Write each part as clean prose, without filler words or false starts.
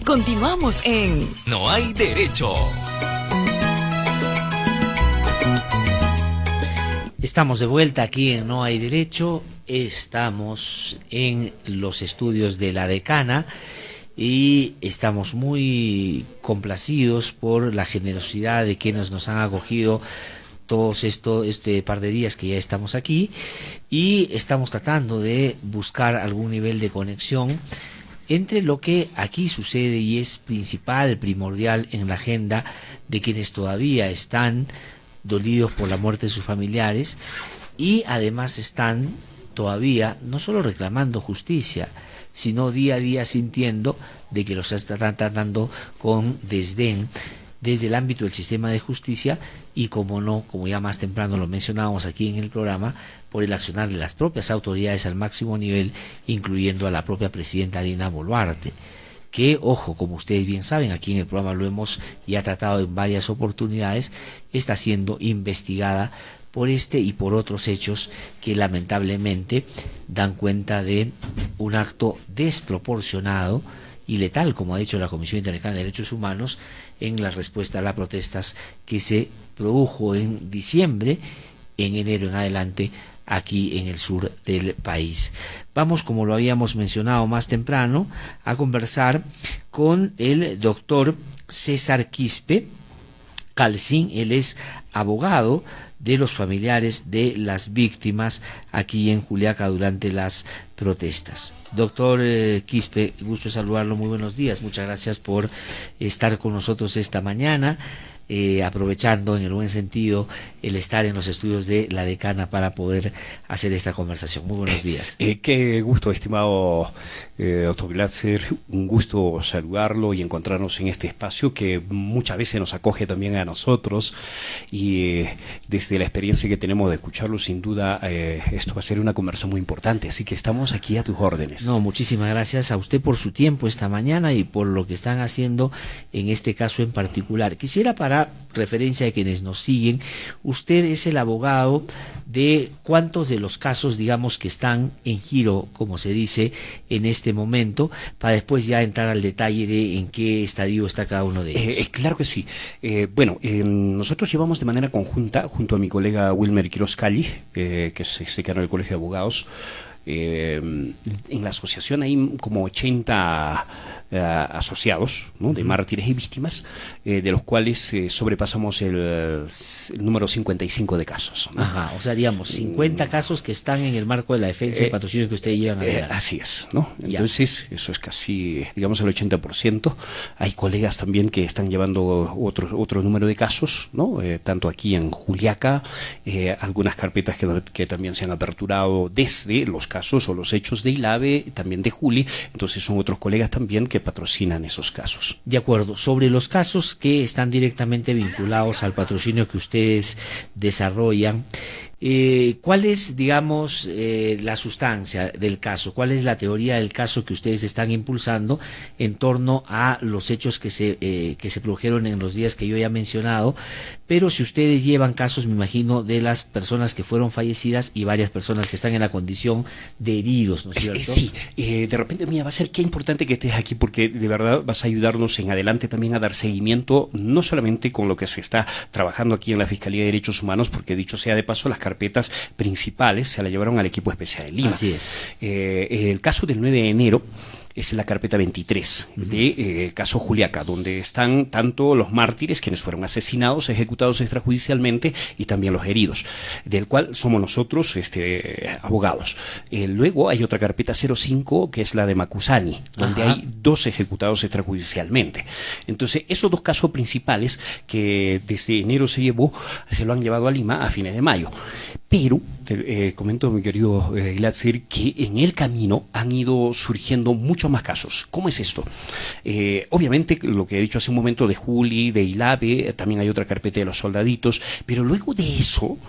Continuamos en No hay derecho. Estamos de vuelta aquí en No hay derecho. Estamos en los estudios de la decana y estamos muy complacidos por la generosidad de quienes nos han acogido todos este par de días que ya estamos aquí, y estamos tratando de buscar algún nivel de conexión entre lo que aquí sucede y es principal, primordial en la agenda de quienes todavía están dolidos por la muerte de sus familiares y además están todavía no solo reclamando justicia, sino día a día sintiendo de que los están tratando con desdén desde el ámbito del sistema de justicia y, como no, como ya más temprano lo mencionábamos aquí en el programa, por el accionar de las propias autoridades al máximo nivel, incluyendo a la propia presidenta Dina Boluarte, que, ojo, como ustedes bien saben, aquí en el programa lo hemos ya tratado en varias oportunidades, está siendo investigada por este y por otros hechos que lamentablemente dan cuenta de un acto desproporcionado y letal, como ha dicho la Comisión Interamericana de Derechos Humanos, en la respuesta a las protestas que se produjo en diciembre, en enero en adelante, aquí en el sur del país. Vamos, como lo habíamos mencionado más temprano, a conversar con el doctor César Quispe Calcín. Él es abogado de los familiares de las víctimas aquí en Juliaca durante las protestas. Doctor Quispe, gusto de saludarlo, muy buenos días, muchas gracias por estar con nosotros esta mañana, aprovechando en el buen sentido el estar en los estudios de la decana para poder hacer esta conversación. Muy buenos días. Qué gusto, estimado doctor Glatzer, un gusto saludarlo y encontrarnos en este espacio que muchas veces nos acoge también a nosotros, y desde la experiencia que tenemos de escucharlo, sin duda esto va a ser una conversación muy importante, así que estamos aquí a tus órdenes. No, muchísimas gracias a usted por su tiempo esta mañana y por lo que están haciendo en este caso en particular. Quisiera, para referencia de quienes nos siguen, usted es el abogado de cuántos de los casos, digamos, que están en giro, como se dice, en este momento, para después ya entrar al detalle de en qué estadio está cada uno de ellos. Claro que sí. Nosotros llevamos de manera conjunta, junto a mi colega Wilmer Quiroz Cali, que es decano del Colegio de Abogados, en la asociación hay como 80 asociados, ¿no?, de mártires y víctimas, de los cuales sobrepasamos el número 55 de casos, ¿no? Ajá, o sea, digamos, 50 casos que están en el marco de la defensa y patrocinio que ustedes llevan adelante. Así es, ¿no? Entonces, eso es casi, digamos, el 80%. Hay colegas también que están llevando otro número de casos, ¿no? Tanto aquí en Juliaca, algunas carpetas que también se han aperturado desde los casos o los hechos de ILAVE, también de Juli. Entonces son otros colegas también que patrocinan esos casos. De acuerdo. Sobre los casos que están directamente vinculados al patrocinio que ustedes desarrollan, ¿cuál es, digamos, la sustancia del caso? ¿Cuál es la teoría del caso que ustedes están impulsando en torno a los hechos que se produjeron en los días que yo ya he mencionado? Pero si ustedes llevan casos, me imagino, de las personas que fueron fallecidas y varias personas que están en la condición de heridos, ¿no es cierto? Sí, de repente, mira, va a ser qué importante que estés aquí, porque de verdad vas a ayudarnos en adelante también a dar seguimiento, no solamente con lo que se está trabajando aquí en la Fiscalía de Derechos Humanos, porque dicho sea de paso, las carpetas principales se la llevaron al equipo especial de Lima. Así es. El caso del 9 de enero es la carpeta 23 de caso Juliaca, donde están tanto los mártires, quienes fueron asesinados, ejecutados extrajudicialmente, y también los heridos, del cual somos nosotros abogados. Luego hay otra carpeta 05, que es la de Macusani, donde hay 2 ejecutados extrajudicialmente. Entonces, esos 2 casos principales que desde enero se lo han llevado a Lima a fines de mayo. Pero, te comento, mi querido Glatzer, que en el camino han ido surgiendo muchos más casos. ¿Cómo es esto? Obviamente, lo que he dicho hace un momento de Juli, de ILAVE, también hay otra carpeta de los soldaditos, pero luego de eso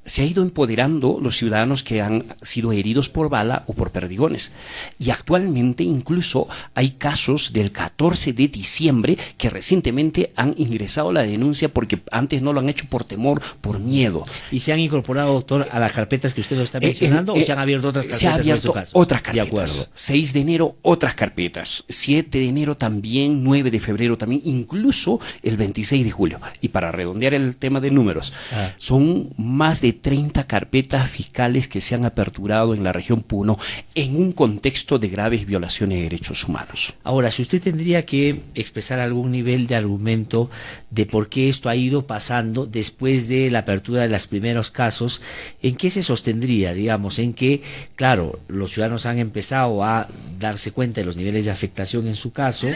se ha ido empoderando los ciudadanos que han sido heridos por bala o por perdigones. Y actualmente incluso hay casos del 14 de diciembre que recientemente han ingresado la denuncia porque antes no lo han hecho por temor, por miedo. ¿Y se han incorporado, doctor, a las carpetas que usted lo está mencionando o se han abierto otras carpetas? Se han abierto otras carpetas. De acuerdo. 6 de enero otras carpetas, 7 de enero también, 9 de febrero también, incluso el 26 de julio. Y para redondear el tema de números, son más de 30 carpetas fiscales que se han aperturado en la región Puno en un contexto de graves violaciones de derechos humanos. Ahora, si usted tendría que expresar algún nivel de argumento de por qué esto ha ido pasando después de la apertura de los primeros casos, ¿en qué se sostendría? Digamos, en que, claro, los ciudadanos han empezado a darse cuenta de los niveles de afectación en su caso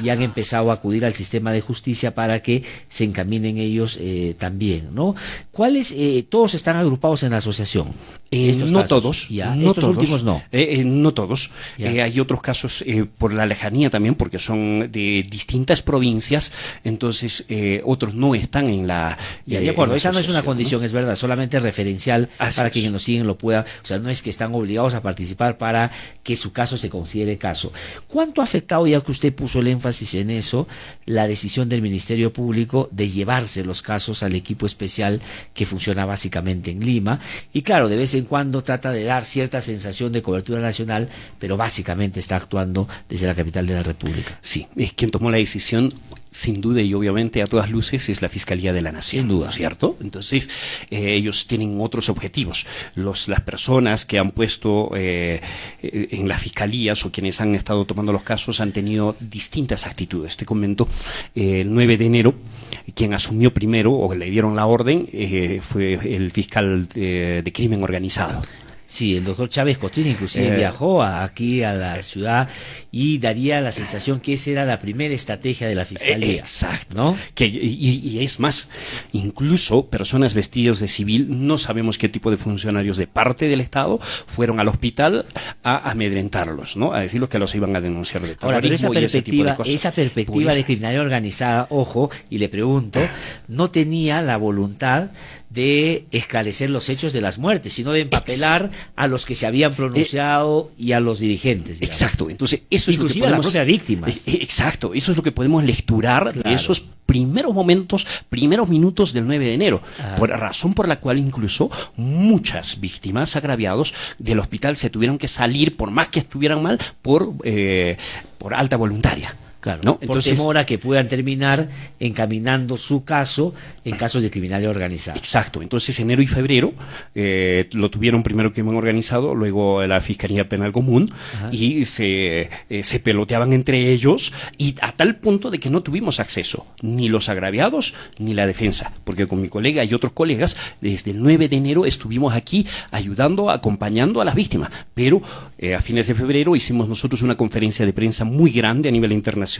y han empezado a acudir al sistema de justicia para que se encaminen ellos también, ¿no? ¿Cuáles, todos están agrupados en la asociación? No todos. Estos últimos no. No todos. Hay otros casos por la lejanía también, porque son de distintas provincias, entonces otros no están en la... de acuerdo, esa no es una condición, ¿no? Es verdad, solamente referencial para quienes nos siguen lo pueda, o sea, no es que están obligados a participar para que su caso se considere caso. ¿Cuánto ha afectado, ya que usted puso el énfasis en eso, la decisión del Ministerio Público de llevarse los casos al equipo especial que funciona básicamente en Lima? Y claro, de vez en cuando trata de dar cierta sensación de cobertura nacional, pero básicamente está actuando desde la capital de la República. Sí, es quien tomó la decisión, sin duda y obviamente a todas luces, es la Fiscalía de la Nación. Sin duda. ¿Cierto? Entonces, ellos tienen otros objetivos. Las personas que han puesto en las fiscalías o quienes han estado tomando los casos han tenido distintas actitudes. Te comento, el 9 de enero, quien asumió primero o le dieron la orden fue el fiscal de crimen organizado. Sí, el doctor Chávez Costrín inclusive viajó aquí a la ciudad y daría la sensación que esa era la primera estrategia de la Fiscalía. Exacto. ¿No? Y es más, incluso personas vestidas de civil, no sabemos qué tipo de funcionarios de parte del Estado fueron al hospital a amedrentarlos, ¿no? A decirles que los iban a denunciar de terrorismo. Ahora, pero esa perspectiva pues, de criminalidad organizada, ojo, y le pregunto, no tenía la voluntad de esclarecer los hechos de las muertes, sino de empapelar a los que se habían pronunciado y a los dirigentes, digamos. Exacto, entonces eso es lo que podemos... a las propias víctimas. Exacto, eso es lo que podemos lecturar de esos primeros momentos, primeros minutos del 9 de enero, por razón por la cual incluso muchas víctimas agraviados del hospital se tuvieron que salir, por más que estuvieran mal, por alta voluntaria. Claro, ¿no? Entonces, por temor a que puedan terminar encaminando su caso en casos de criminalidad organizada. Exacto, entonces enero y febrero lo tuvieron primero crimen organizado, luego la Fiscalía Penal Común, y se peloteaban entre ellos, y a tal punto de que no tuvimos acceso, ni los agraviados, ni la defensa, porque con mi colega y otros colegas, desde el 9 de enero estuvimos aquí ayudando, acompañando a las víctimas, pero a fines de febrero hicimos nosotros una conferencia de prensa muy grande a nivel internacional.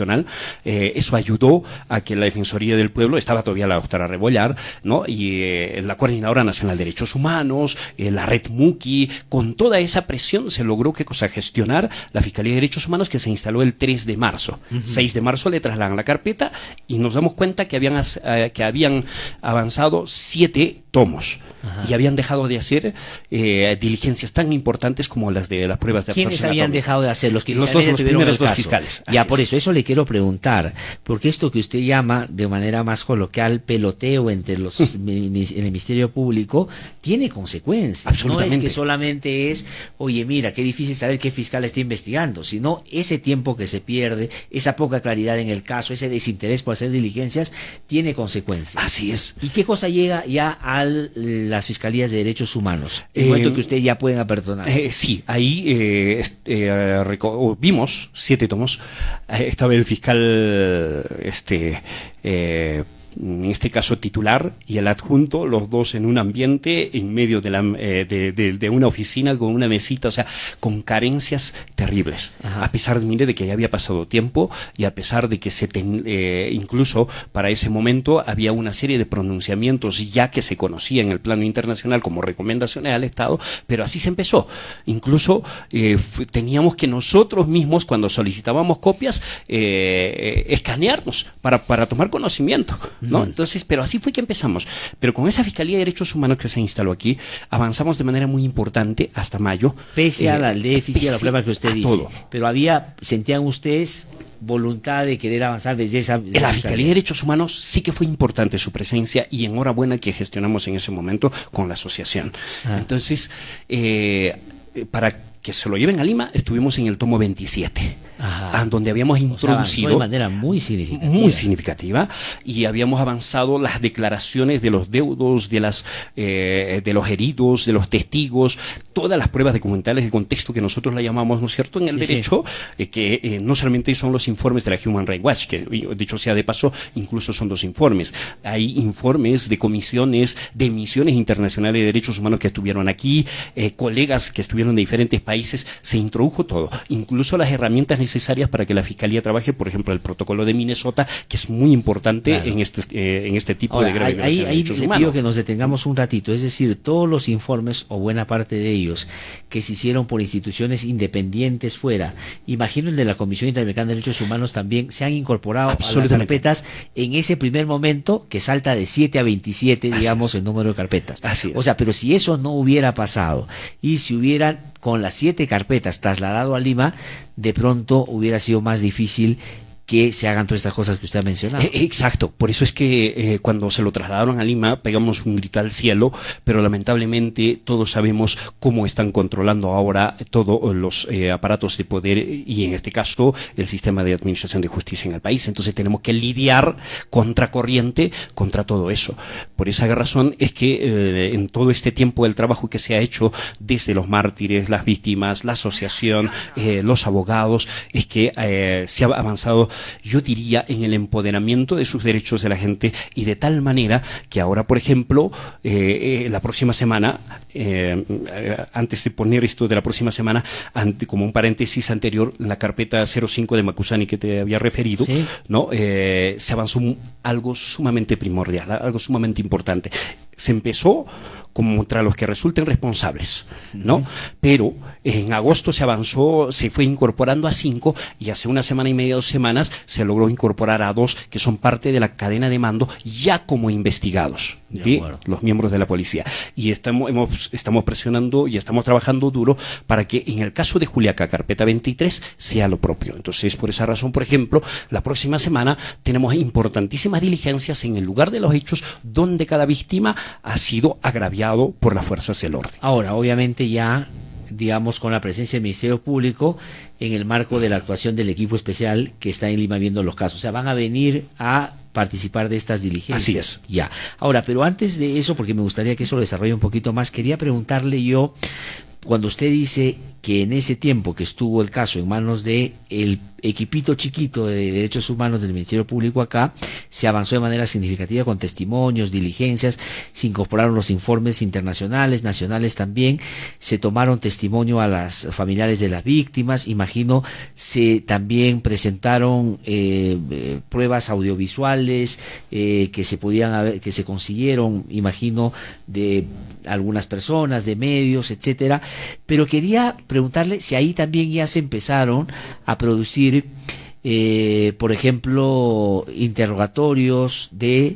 Eso ayudó a que la Defensoría del Pueblo, estaba todavía la doctora Rebollar, ¿no? Y la Coordinadora Nacional de Derechos Humanos, la Red Muki, con toda esa presión se logró gestionar la Fiscalía de Derechos Humanos, que se instaló el 3 de marzo. 6 de marzo le trasladan la carpeta y nos damos cuenta que habían avanzado 7 tomos y habían dejado de hacer diligencias tan importantes como las de las pruebas de absorción. ¿Quiénes habían dejado de hacer? Los primeros dos fiscales. Ya, por eso le quiero preguntar, porque esto que usted llama de manera más coloquial peloteo entre en el Ministerio Público tiene consecuencias. Absolutamente. No es que solamente es, oye, mira, qué difícil saber qué fiscal está investigando, sino ese tiempo que se pierde, esa poca claridad en el caso, ese desinterés por hacer diligencias, tiene consecuencias. Así es. ¿Y qué cosa llega ya a las Fiscalías de Derechos Humanos? En el momento que ustedes ya pueden apertonarse. Sí, ahí vimos 7 tomos. Estaba el fiscal en este caso titular y el adjunto, los dos en un ambiente en medio de una oficina con una mesita, o sea, con carencias terribles. A pesar de que ya había pasado tiempo y a pesar de que incluso para ese momento había una serie de pronunciamientos ya que se conocía en el plano internacional como recomendaciones al Estado, pero así se empezó. Incluso teníamos que nosotros mismos, cuando solicitábamos copias, escanearnos para tomar conocimiento. ¿no? Entonces, pero así fue que empezamos. Pero con esa Fiscalía de Derechos Humanos que se instaló aquí, avanzamos de manera muy importante hasta mayo. Pese al déficit, a la prueba que usted dice. Todo. Pero sentían ustedes voluntad de querer avanzar desde esa... En la Fiscalía de Derechos Humanos sí que fue importante su presencia y enhorabuena que gestionamos en ese momento con la asociación. Entonces, para que se lo lleven a Lima, estuvimos en el tomo 27, donde habíamos introducido de manera muy significativa. Muy significativa, y habíamos avanzado las declaraciones de los deudos, de los heridos, de los testigos, todas las pruebas documentales de contexto que nosotros la llamamos, ¿no es cierto?, en el derecho, que no solamente son los informes de la Human Rights Watch, que dicho sea de paso, incluso son 2 informes. Hay informes de comisiones, de misiones internacionales de derechos humanos que estuvieron aquí, colegas que estuvieron de diferentes países, se introdujo todo, incluso las herramientas necesarias para que la Fiscalía trabaje, por ejemplo, el protocolo de Minnesota, que es muy importante en este tipo de grave violación de derechos humanos. Ahí le pido que nos detengamos un ratito, es decir, todos los informes, o buena parte de ellos, que se hicieron por instituciones independientes fuera, imagino el de la Comisión Interamericana de Derechos Humanos también, se han incorporado a las carpetas en ese primer momento, que salta de 7 a 27, digamos, el número de carpetas. Así es. O sea, pero si eso no hubiera pasado, y si hubieran con las 7 carpetas trasladado a Lima, de pronto hubiera sido más difícil que se hagan todas estas cosas que usted ha mencionado. Exacto, por eso es que cuando se lo trasladaron a Lima pegamos un grito al cielo, pero lamentablemente todos sabemos cómo están controlando ahora todos los aparatos de poder y en este caso el sistema de administración de justicia en el país. Entonces tenemos que lidiar contracorriente contra todo eso. Por esa razón es que en todo este tiempo del trabajo que se ha hecho desde los mártires, las víctimas, la asociación, los abogados, es que se ha avanzado, yo diría, en el empoderamiento de sus derechos de la gente, y de tal manera que ahora, por ejemplo, la próxima semana, antes de poner esto de la próxima semana, como un paréntesis anterior, la carpeta 05 de Macusani que te había referido, ¿sí?, ¿no? Se avanzó algo sumamente primordial, algo sumamente importante. Se empezó contra los que resulten responsables, ¿no? Pero en agosto se avanzó, se fue incorporando a 5 y hace 1 semana y media, 2 semanas, se logró incorporar a 2 que son parte de la cadena de mando ya como investigados de los miembros de la policía. Y estamos presionando y estamos trabajando duro para que en el caso de Juliaca, carpeta 23, sea lo propio. Entonces, por esa razón, por ejemplo, la próxima semana tenemos importantísimas diligencias en el lugar de los hechos donde cada víctima ha sido agraviada por las fuerzas del orden. Ahora, obviamente ya, digamos, con la presencia del Ministerio Público en el marco de la actuación del equipo especial que está en Lima viendo los casos. O sea, van a venir a participar de estas diligencias. Así es. Ya. Ahora, pero antes de eso, porque me gustaría que eso lo desarrolle un poquito más, quería preguntarle yo, cuando usted dice que en ese tiempo que estuvo el caso en manos de el equipito chiquito de derechos humanos del Ministerio Público acá, se avanzó de manera significativa con testimonios, diligencias, se incorporaron los informes internacionales, nacionales también, se tomaron testimonio a las familiares de las víctimas, imagino, se también presentaron pruebas audiovisuales que se consiguieron, imagino, de algunas personas, de medios, etcétera, pero quería preguntarle si ahí también ya se empezaron a producir, por ejemplo, interrogatorios de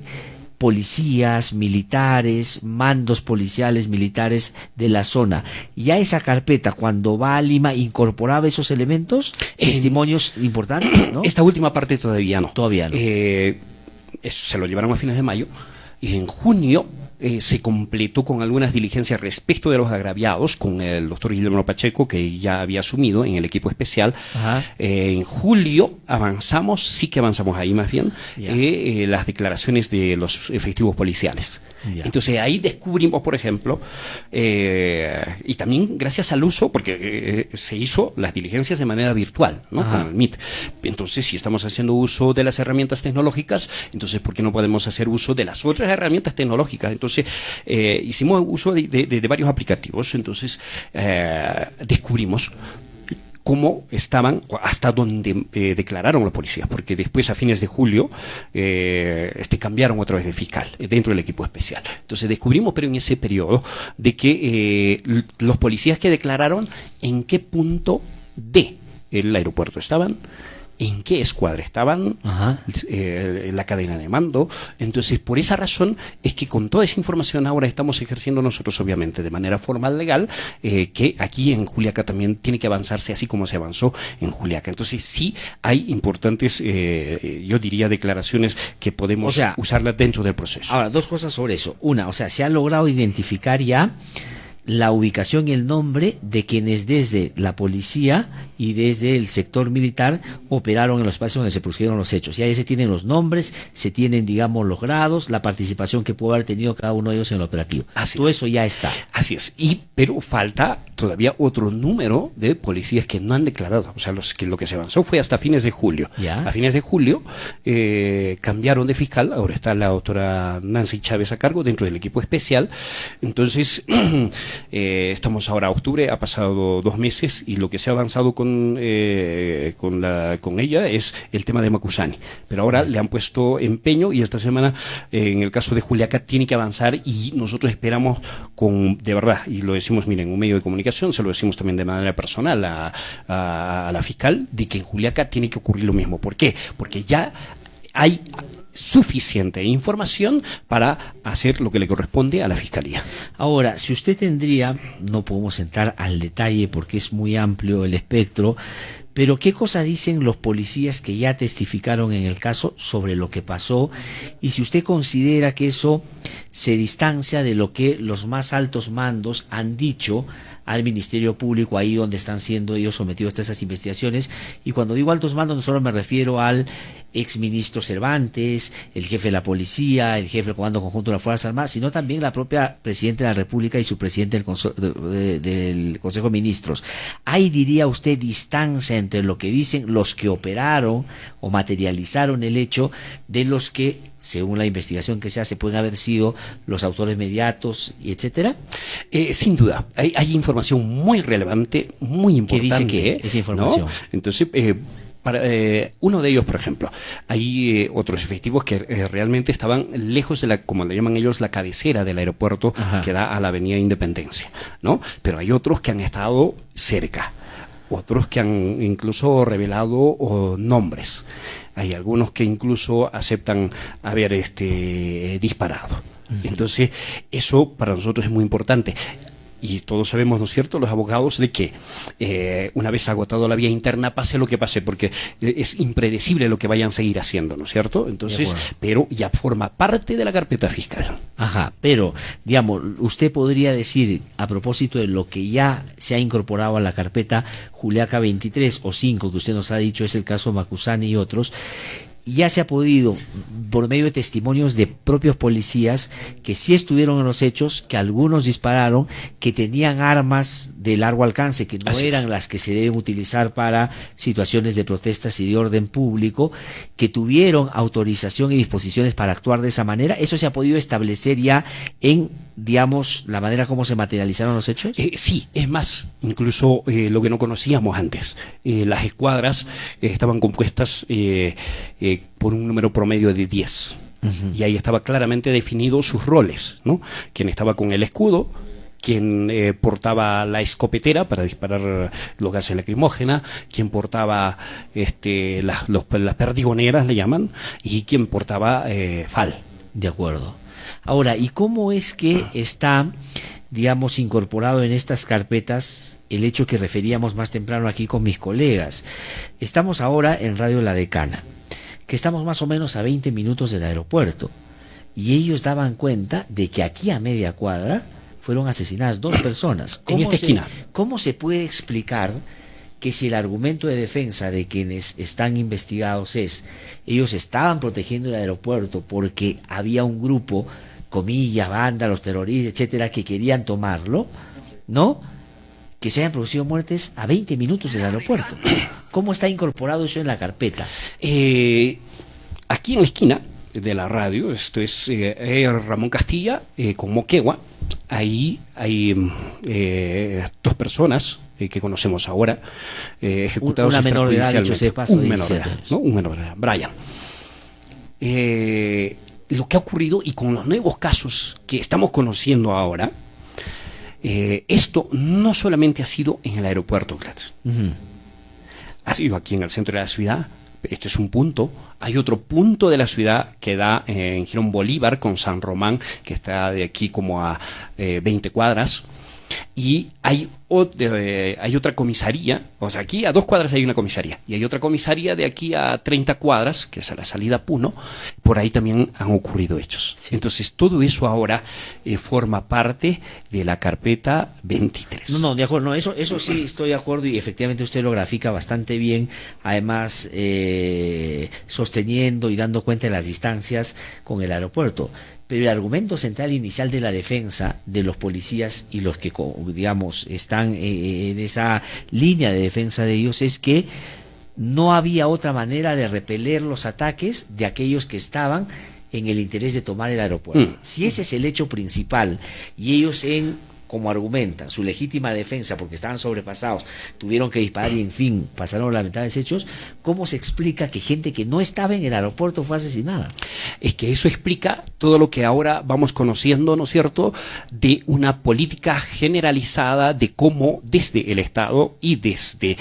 policías, militares, mandos policiales, militares de la zona. ¿Ya esa carpeta, cuando va a Lima, incorporaba esos elementos? Testimonios importantes, ¿no? Esta última parte todavía no. Todavía no. Se lo llevaron a fines de mayo y en junio se completó con algunas diligencias respecto de los agraviados con el doctor Guillermo Pacheco, que ya había asumido en el equipo especial. En julio sí que avanzamos ahí más bien, las declaraciones de los efectivos policiales. Entonces ahí descubrimos, por ejemplo, y también gracias al uso, porque se hizo las diligencias de manera virtual, ¿no? Con el Meet. Entonces, si estamos haciendo uso de las herramientas tecnológicas, entonces ¿por qué no podemos hacer uso de las otras herramientas tecnológicas? Entonces, hicimos uso de varios aplicativos. Entonces, descubrimos cómo estaban, hasta donde declararon los policías, porque después a fines de julio cambiaron otra vez de fiscal dentro del equipo especial. Entonces descubrimos, pero en ese periodo, de que los policías que declararon en qué punto del aeropuerto estaban, en qué escuadra estaban, la cadena de mando. Entonces, por esa razón es que con toda esa información ahora estamos ejerciendo nosotros, obviamente, de manera formal, legal, que aquí en Juliaca también tiene que avanzarse así como se avanzó en Juliaca. Entonces, sí hay importantes, yo diría, declaraciones que podemos usarlas dentro del proceso. Ahora, dos cosas sobre eso. Una, se ha logrado identificar ya la ubicación y el nombre de quienes desde la policía y desde el sector militar operaron en los espacios donde se produjeron los hechos. Ya se tienen los nombres, se tienen, digamos, los grados, la participación que pudo haber tenido cada uno de ellos en el operativo. Todo eso ya está. Así es. Pero falta todavía otro número de policías que no han declarado. O sea, lo que se avanzó fue hasta fines de julio. ¿Ya? A fines de julio cambiaron de fiscal. Ahora está la doctora Nancy Chávez a cargo dentro del equipo especial. Entonces estamos ahora a octubre, ha pasado 2 meses y lo que se ha avanzado con ella es el tema de Macusani. Pero ahora le han puesto empeño y esta semana, en el caso de Juliaca, tiene que avanzar y nosotros esperamos de verdad, y lo decimos, miren, un medio de comunicación, se lo decimos también de manera personal a la fiscal, de que en Juliaca tiene que ocurrir lo mismo. ¿Por qué? Porque ya hay suficiente información para hacer lo que le corresponde a la Fiscalía. Ahora, si usted tendría, no podemos entrar al detalle porque es muy amplio el espectro, pero ¿qué cosa dicen los policías que ya testificaron en el caso sobre lo que pasó? Y si usted considera que eso se distancia de lo que los más altos mandos han dicho al Ministerio Público, ahí donde están siendo ellos sometidos a esas investigaciones. Y cuando digo altos mandos, no solo me refiero al exministro Cervantes, el jefe de la policía, el jefe del Comando Conjunto de las Fuerzas Armadas, sino también la propia Presidenta de la República y su presidente del Consejo de Ministros. Ahí diría usted distancia entre lo que dicen los que operaron o materializaron el hecho de los que, según la investigación que se hace, pueden haber sido los autores inmediatos, y etcétera. Sin duda, hay información muy relevante, muy importante. ¿Qué dice esa información? ¿No? Entonces, uno de ellos, por ejemplo, hay otros efectivos que realmente estaban lejos de como le llaman ellos, la cabecera del aeropuerto. Ajá. Que da a la Avenida Independencia, ¿no? Pero hay otros que han estado cerca, otros que han incluso revelado nombres. Hay algunos que incluso aceptan haber disparado. Entonces, eso para nosotros es muy importante. Y todos sabemos, ¿no es cierto?, los abogados, de que una vez agotado la vía interna, pase lo que pase, porque es impredecible lo que vayan a seguir haciendo, ¿no es cierto? Entonces, pero ya forma parte de la carpeta fiscal. Ajá, pero, digamos, usted podría decir, a propósito de lo que ya se ha incorporado a la carpeta Juliaca 23 o 5, que usted nos ha dicho es el caso Macusani y otros, ya se ha podido, por medio de testimonios de propios policías, que sí estuvieron en los hechos, que algunos dispararon, que tenían armas de largo alcance, que no eran las que se deben utilizar para situaciones de protestas y de orden público, que tuvieron autorización y disposiciones para actuar de esa manera. ¿Eso se ha podido establecer ya en, digamos, la manera como se materializaron los hechos? Sí, es más, incluso lo que no conocíamos antes. Las escuadras estaban compuestas por un número promedio de 10. Y ahí estaba claramente definido sus roles, ¿no? Quien estaba con el escudo, quien portaba la escopetera para disparar los gases lacrimógenos, quien portaba las perdigoneras, le llaman, y quien portaba FAL. De acuerdo. Ahora, ¿y cómo es que está, digamos, incorporado en estas carpetas el hecho que referíamos más temprano aquí con mis colegas? Estamos ahora en Radio La Decana, que estamos más o menos a 20 minutos del aeropuerto, y ellos daban cuenta de que aquí a media cuadra fueron asesinadas 2 personas. En esta esquina. ¿Cómo se puede explicar que si el argumento de defensa de quienes están investigados es ellos estaban protegiendo el aeropuerto porque había un grupo, comillas, vándalos, terroristas, etcétera, que querían tomarlo, ¿no?, que se hayan producido muertes a 20 minutos del aeropuerto? ¿Cómo está incorporado eso en la carpeta? Aquí en la esquina de la radio, esto es Ramón Castilla con Moquegua. Ahí hay 2 personas que conocemos ahora, ejecutados una menor de edad, dicho sea de paso, un menor de edad, ¿no? Un menor de edad, Brian. Lo que ha ocurrido, y con los nuevos casos que estamos conociendo ahora, esto no solamente ha sido en el aeropuerto, Gladys. Ha sido aquí en el centro de la ciudad, Este es un punto. Hay otro punto de la ciudad que da en Girón Bolívar con San Román, que está de aquí como a 20 cuadras. Y hay otra comisaría, o sea, aquí a 2 cuadras hay una comisaría, y hay otra comisaría de aquí a 30 cuadras, que es a la salida Puno, por ahí también han ocurrido hechos. Sí. Entonces, todo eso ahora forma parte de la carpeta 23. No, de acuerdo, eso sí estoy de acuerdo, y efectivamente usted lo grafica bastante bien, además sosteniendo y dando cuenta de las distancias con el aeropuerto. Pero el argumento central inicial de la defensa de los policías y los que, digamos, están en esa línea de defensa de ellos es que no había otra manera de repeler los ataques de aquellos que estaban en el interés de tomar el aeropuerto. Si ese es el hecho principal y ellos como argumentan, su legítima defensa, porque estaban sobrepasados, tuvieron que disparar y en fin, pasaron lamentables hechos, ¿cómo se explica que gente que no estaba en el aeropuerto fue asesinada? Es que eso explica todo lo que ahora vamos conociendo, ¿no es cierto?, de una política generalizada de cómo desde el Estado y desde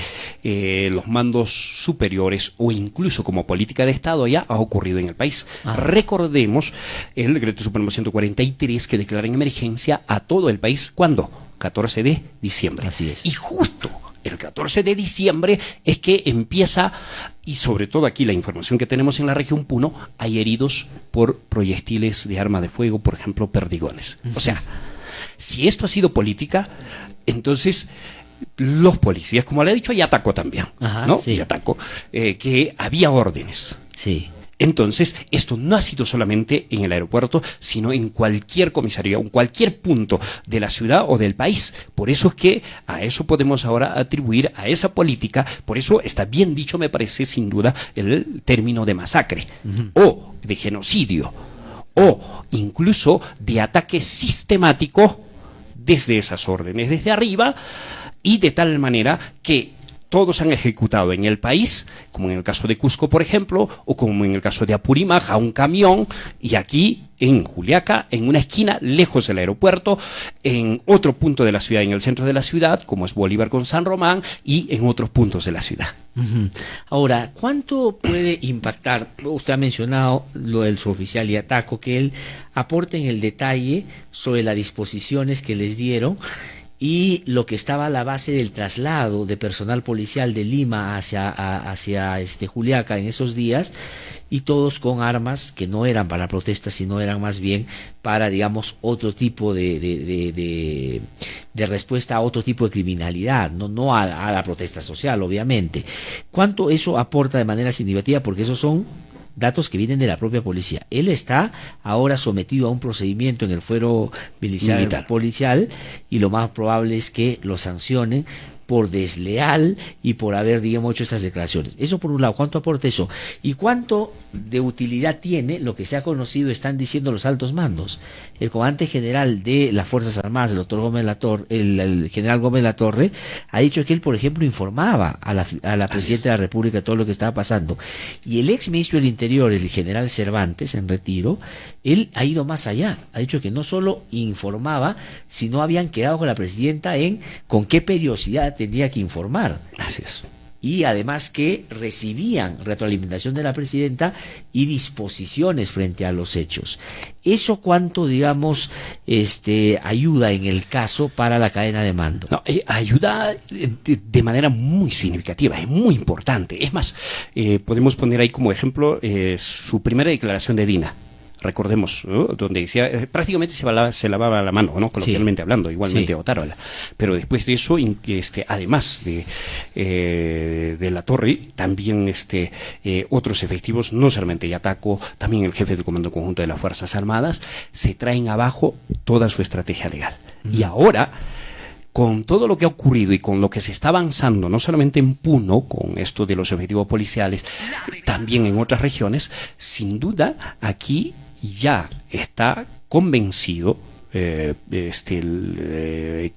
los mandos superiores o incluso como política de Estado ya ha ocurrido en el país. Recordemos el Decreto Supremo 143 que declara en emergencia a todo el país. ¿Cuándo? 14 de diciembre. Así es. Y justo el 14 de diciembre es que empieza, y sobre todo aquí la información que tenemos en la región Puno, hay heridos por proyectiles de arma de fuego, por ejemplo, perdigones. O sea, si esto ha sido política, entonces los policías, como le he dicho, ya atacó también, ¿no? Sí. Ya atacó, que había órdenes. Sí. Entonces, esto no ha sido solamente en el aeropuerto, sino en cualquier comisaría, en cualquier punto de la ciudad o del país. Por eso es que a eso podemos ahora atribuir, a esa política, por eso está bien dicho, me parece, sin duda, el término de masacre, o de genocidio, o incluso de ataque sistemático desde esas órdenes, desde arriba, y de tal manera que todos han ejecutado en el país, como en el caso de Cusco, por ejemplo, o como en el caso de Apurímac, a un camión, y aquí en Juliaca, en una esquina, lejos del aeropuerto, en otro punto de la ciudad, en el centro de la ciudad, como es Bolívar con San Román, y en otros puntos de la ciudad. Ahora, ¿cuánto puede impactar? Usted ha mencionado lo del suboficial y Ataco, que él aporte en el detalle sobre las disposiciones que les dieron y lo que estaba a la base del traslado de personal policial de Lima hacia Juliaca en esos días, y todos con armas que no eran para protestas, sino eran más bien para, digamos, otro tipo de respuesta a otro tipo de criminalidad, no a la protesta social, obviamente. ¿Cuánto eso aporta de manera significativa? Porque esos son datos que vienen de la propia policía. Él está ahora sometido a un procedimiento en el fuero militar policial, y lo más probable es que lo sancionen por desleal y por haber, digamos, hecho estas declaraciones. Eso por un lado. ¿Cuánto aporta eso? ¿Y cuánto de utilidad tiene lo que se ha conocido, están diciendo los altos mandos? El comandante general de las Fuerzas Armadas, el doctor Gómez Latorre, el general Gómez Latorre, ha dicho que él, por ejemplo, informaba a la presidenta de la República de todo lo que estaba pasando. Y el ex ministro del Interior, el general Cervantes, en retiro, él ha ido más allá. Ha dicho que no solo informaba, sino habían quedado con la presidenta en con qué periodicidad tendría que informar. Así es. Y además que recibían retroalimentación de la presidenta y disposiciones frente a los hechos. ¿Eso cuánto, digamos, ayuda en el caso para la cadena de mando? No, ayuda de manera muy significativa, es muy importante. Es más, podemos poner ahí como ejemplo su primera declaración de Dina. Recordemos, ¿no? Donde decía, prácticamente se lavaba la mano, ¿no? Coloquialmente hablando, igualmente Otárola. Pero después de eso, además de la torre, también otros efectivos, no solamente Yataco, también el jefe del Comando Conjunto de las Fuerzas Armadas, se traen abajo toda su estrategia legal. Y ahora, con todo lo que ha ocurrido y con lo que se está avanzando, no solamente en Puno, con esto de los efectivos policiales, también en otras regiones, sin duda aquí ya está convencido,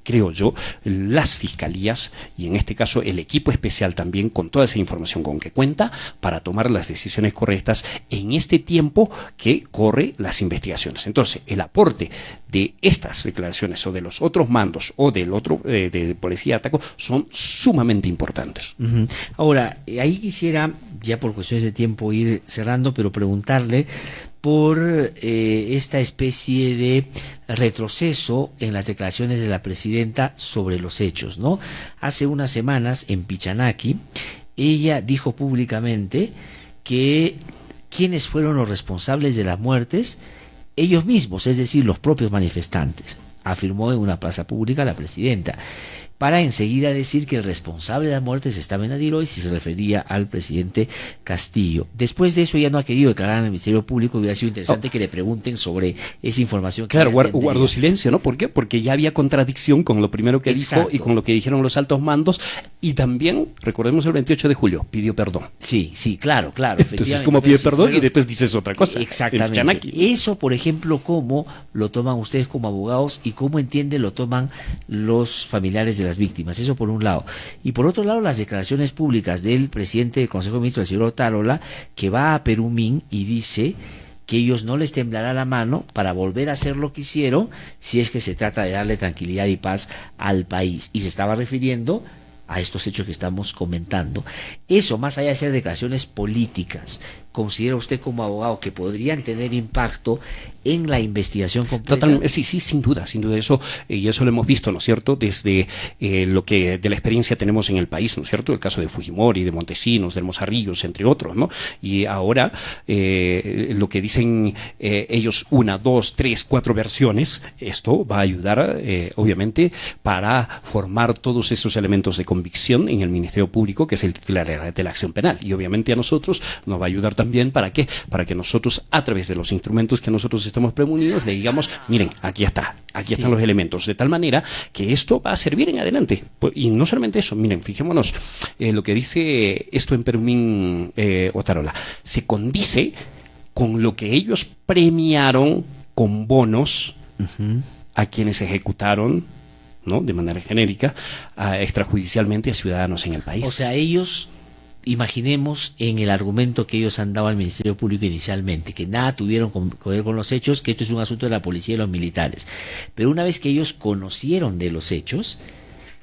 creo yo, las fiscalías y en este caso el equipo especial también, con toda esa información con que cuenta para tomar las decisiones correctas en este tiempo que corre las investigaciones. Entonces, el aporte de estas declaraciones o de los otros mandos o del otro de policía de Ataco son sumamente importantes. Ahora, ahí quisiera ya por cuestiones de tiempo ir cerrando, pero preguntarle por esta especie de retroceso en las declaraciones de la presidenta sobre los hechos, ¿no? Hace unas semanas en Pichanaki, ella dijo públicamente que quienes fueron los responsables de las muertes, ellos mismos, es decir, los propios manifestantes, afirmó en una plaza pública la presidenta, para enseguida decir que el responsable de las muertes estaba en Adiroz y se refería al presidente Castillo. Después de eso ya no ha querido declarar en el Ministerio Público. Hubiera sido interesante que le pregunten sobre esa información. Claro, guardó silencio, ¿no? ¿Por qué? Porque ya había contradicción con lo primero que dijo y con lo que dijeron los altos mandos, y también, recordemos, el 28 de julio, pidió perdón. Sí, claro. Entonces, como pide perdón y después dices otra cosa. Exactamente. Eso, por ejemplo, ¿cómo lo toman ustedes como abogados y cómo lo toman los familiares de las víctimas? Eso por un lado. Y por otro lado, las declaraciones públicas del presidente del Consejo de Ministros, el señor Otárola, que va a Perumín y dice que ellos no les temblará la mano para volver a hacer lo que hicieron si es que se trata de darle tranquilidad y paz al país. Y se estaba refiriendo a estos hechos que estamos comentando. Eso, más allá de ser declaraciones políticas, ¿considera usted como abogado que podrían tener impacto en la investigación completa? Totalmente, sí, sin duda eso, y eso lo hemos visto, ¿no es cierto?, desde lo que de la experiencia tenemos en el país, ¿no es cierto?, el caso de Fujimori, de Montesinos, de Hermosa Ríos, entre otros, ¿no? Y ahora lo que dicen ellos, 1, 2, 3, 4 versiones, esto va a ayudar, obviamente, para formar todos esos elementos de convicción en el Ministerio Público, que es el titular de la acción penal, y obviamente a nosotros nos va a ayudar también, ¿para qué? Para que nosotros, a través de los instrumentos que nosotros estamos premunidos, le digamos, miren, aquí están los elementos, de tal manera que esto va a servir en adelante. Y no solamente eso, miren, fijémonos, lo que dice esto en Perumín, Otárola, se condice con lo que ellos premiaron con bonos a quienes ejecutaron, ¿no?, de manera genérica, extrajudicialmente a ciudadanos en el país. O sea, ellos, imaginemos en el argumento que ellos han dado al Ministerio Público inicialmente, que nada tuvieron que ver con los hechos, que esto es un asunto de la policía y los militares. Pero una vez que ellos conocieron de los hechos,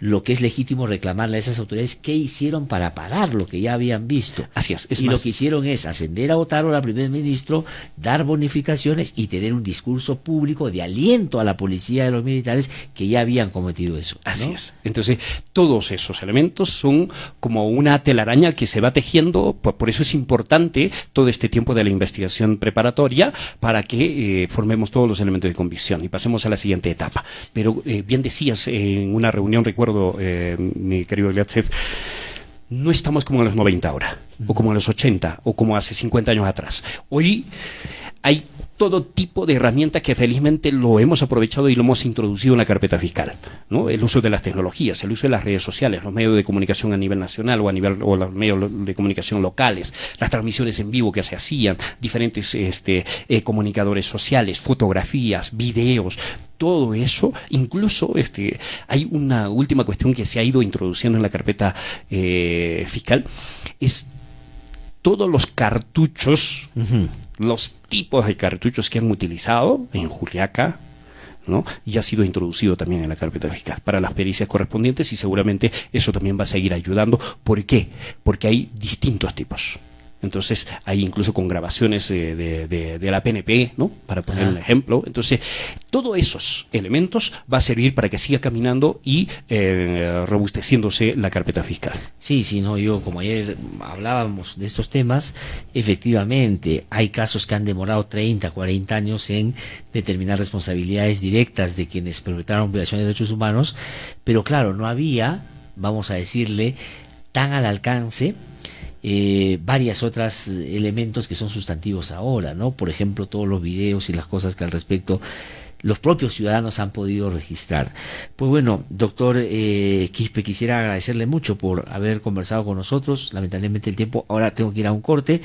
lo que es legítimo reclamarle a esas autoridades qué hicieron para parar lo que ya habían visto. Así es. Y lo que hicieron es ascender a Otárola, al primer ministro, dar bonificaciones y tener un discurso público de aliento a la policía y a los militares que ya habían cometido eso, ¿no? Así es. Entonces, todos esos elementos son como una telaraña que se va tejiendo. Por eso es importante todo este tiempo de la investigación preparatoria, para que formemos todos los elementos de convicción y pasemos a la siguiente etapa. Pero bien decías en una reunión, recuerdo, mi querido Gliatzev, no estamos como en los 90 ahora, o como en los 80, o como hace 50 años atrás. Hoy hay todo tipo de herramientas que felizmente lo hemos aprovechado y lo hemos introducido en la carpeta fiscal, ¿no? El uso de las tecnologías, el uso de las redes sociales, los medios de comunicación a nivel nacional o los medios de comunicación locales, las transmisiones en vivo que se hacían, diferentes comunicadores sociales, fotografías, videos, todo eso. Incluso hay una última cuestión que se ha ido introduciendo en la carpeta fiscal, es todos los cartuchos, los tipos de cartuchos que han utilizado en Juliaca, ¿no? Y ha sido introducido también en la carpeta fiscal para las pericias correspondientes, y seguramente eso también va a seguir ayudando. ¿Por qué? Porque hay distintos tipos. Entonces, hay incluso con grabaciones de la PNP, ¿no?, para poner un ejemplo. Entonces, todos esos elementos va a servir para que siga caminando y robusteciéndose la carpeta fiscal. Sí, no, yo, como ayer hablábamos de estos temas, efectivamente, hay casos que han demorado 30, 40 años en determinar responsabilidades directas de quienes perpetraron violaciones de derechos humanos, pero claro, no había, vamos a decirle, tan al alcance varias otras elementos que son sustantivos ahora, ¿no? Por ejemplo, todos los videos y las cosas que al respecto los propios ciudadanos han podido registrar. Pues bueno, doctor Quispe, quisiera agradecerle mucho por haber conversado con nosotros. Lamentablemente el tiempo, ahora tengo que ir a un corte,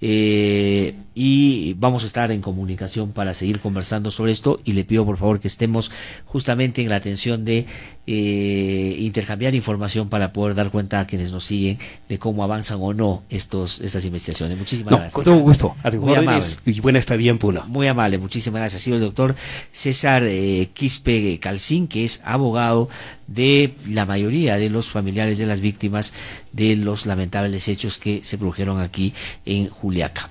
y vamos a estar en comunicación para seguir conversando sobre esto, y le pido por favor que estemos justamente en la atención de intercambiar información para poder dar cuenta a quienes nos siguen de cómo avanzan o no estas investigaciones. Muchísimas gracias. Con todo gusto. A tus Muy amable. y buena estadía en Puno. Muy amable, muchísimas gracias. Ha sido el doctor César Quispe Calcín, que es abogado de la mayoría de los familiares de las víctimas de los lamentables hechos que se produjeron aquí en Juliaca.